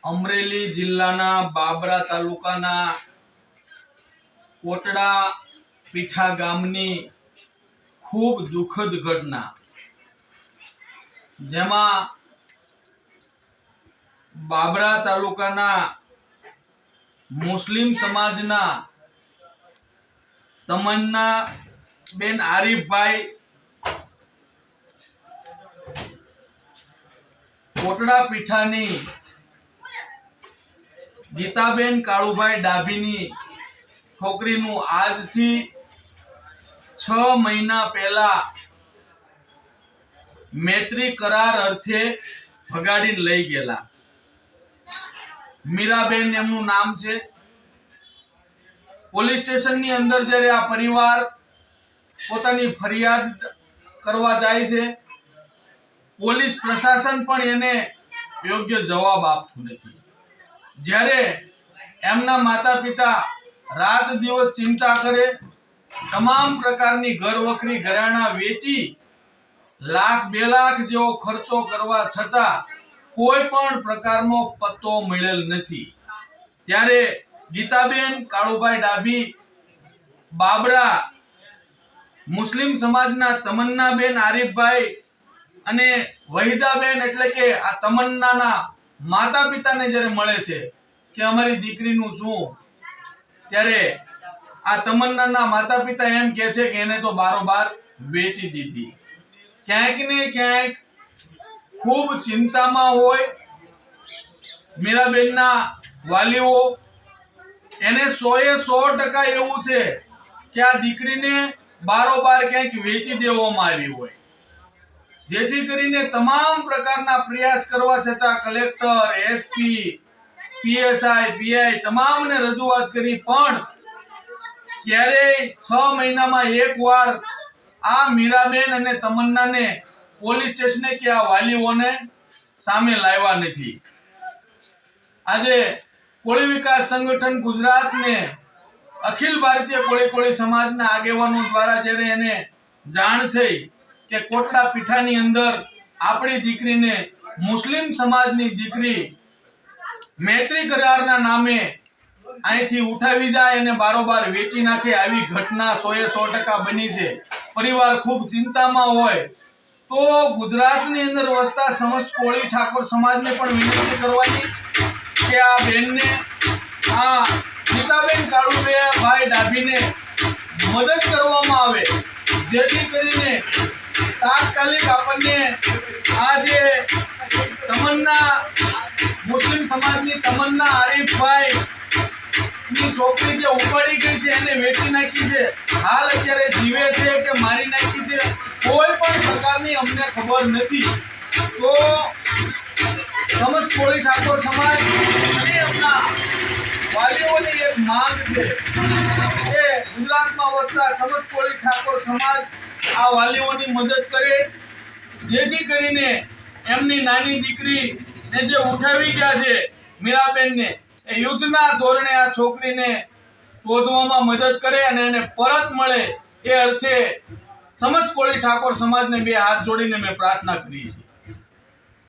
અમરેલી જિલ્લાના બાબરા તાલુકાના કોટડા પીઠા ગામની ખૂબ દુઃખદ ઘટના, જેમાં બાબરા તાલુકાના મુસ્લિમ સમાજના તમન્ના બેન આરીફભાઈ કોટડા પીઠાની ગીતાબેન કાળુભાઈ ડાભીની છોકરીનું આજથી 6 મહિના પહેલા મૈત્રી કરાર અર્થે ભગાડીને લઈ ગયેલા. મીરાબેન એમનું નામ છે. પોલીસ સ્ટેશનની અંદર જ્યારે આ પરિવાર પોતાની ફરિયાદ કરવા જાય છે, પોલીસ પ્રશાસન પણ એને યોગ્ય જવાબ આપતું નથી. જ્યારે એમના માતા પિતા રાત દિવસ ચિંતા કરે, તમામ પ્રકારની ઘર વખરી ઘરેણાં વેચી ₹1 લાખ 2 લાખ જેવો ખર્ચો કરવા છતાં કોઈ પણ પ્રકારનો પત્તો મળેલ નથી. ત્યારે ગીતાબેન કાળુભાઈ ડાભી બાબરા મુસ્લિમ સમાજના તમન્નાબેન આરીફભાઈ અને વહીદાબેન એટલે કે આ તમન્નાના માતા પિતાને જ્યારે મળે છે કે અમારી દીકરીનું શું, ત્યારે આ તમન્નાના માતા પિતા એમ કહે છે કે એને તો બારોબાર વેચી દીધી. ક્યાંક ને ક્યાંક ખૂબ ચિંતામાં હોય મીરાબેનના વાલીઓ. એને 100% એવું છે કે આ દીકરીને બારોબાર ક્યાંક વેચી દેવામાં આવી હોય, જેથી કરીને તમામ પ્રકારના પ્રયાસ કરવા છતાં કલેક્ટર, એસપી, પીએસઆઈ, પીઆઈ તમામને રજૂઆત કરી, પણ ક્યારેય 6 મહિનામાં એકવાર આ મીરાબેન અને તમન્નાને પોલીસ સ્ટેશને કે આ વાલીઓને સામે લાવ્યા નથી. આજે કોળી વિકાસ સંગઠન ગુજરાતને અખિલ ભારતીય કોળી સમાજના આગેવાનો દ્વારા જ્યારે એને જાણ થઈ કે કોટડા પીઠાની અંદર આપણી દીકરીને મુસ્લિમ સમાજની દીકરી મૈત્રી કરારના નામે અહીંથી ઉઠાવી જાય અને બારોબાર વેચી નાખે, આવી ઘટના 100% બની છે. પરિવાર ખૂબ ચિંતામાં હોય તો ગુજરાતની અંદર વસતા સમસ્ત કોળી ઠાકોર સમાજને પણ વિનંતી કરવાની કે આ બેનને, આ ગીતાબેન કાળુભાઈ ડાભીને મદદ કરવામાં આવે, જેથી કરીને તાત્કાલિક આપણને આ જે તમન્ના મુસ્લિમ સમાજની તમન્ના આરીફભાઈ ની છોકરી જે ઉપાડી ગઈ છે એને વેચી નાખી છે, હાલ અત્યારે જીવે છે કે મારી નાખી છે, કોઈ પણ પ્રકારની અમને ખબર નથી. તો સમસ્ત કોળી ઠાકોર સમાજ અને એમના વાલીઓની એક માંગ છે કે ગુજરાતમાં વસતા સમસ્ત કોળી ઠાકોર સમાજ આ વાલીઓની મદદ કરે, જેથી કરીને એમની નાની દીકરીને જે ઉઠાવી ગયા છે મીરાબેનને, એ યુદ્ધના ધોરણે આ છોકરીને શોધવામાં મદદ કરે અને એને પરત મળે, એ અર્થે સમસ્ત કોળી ઠાકોર સમાજને 2 હાથ જોડીને મેં પ્રાર્થના કરી છે.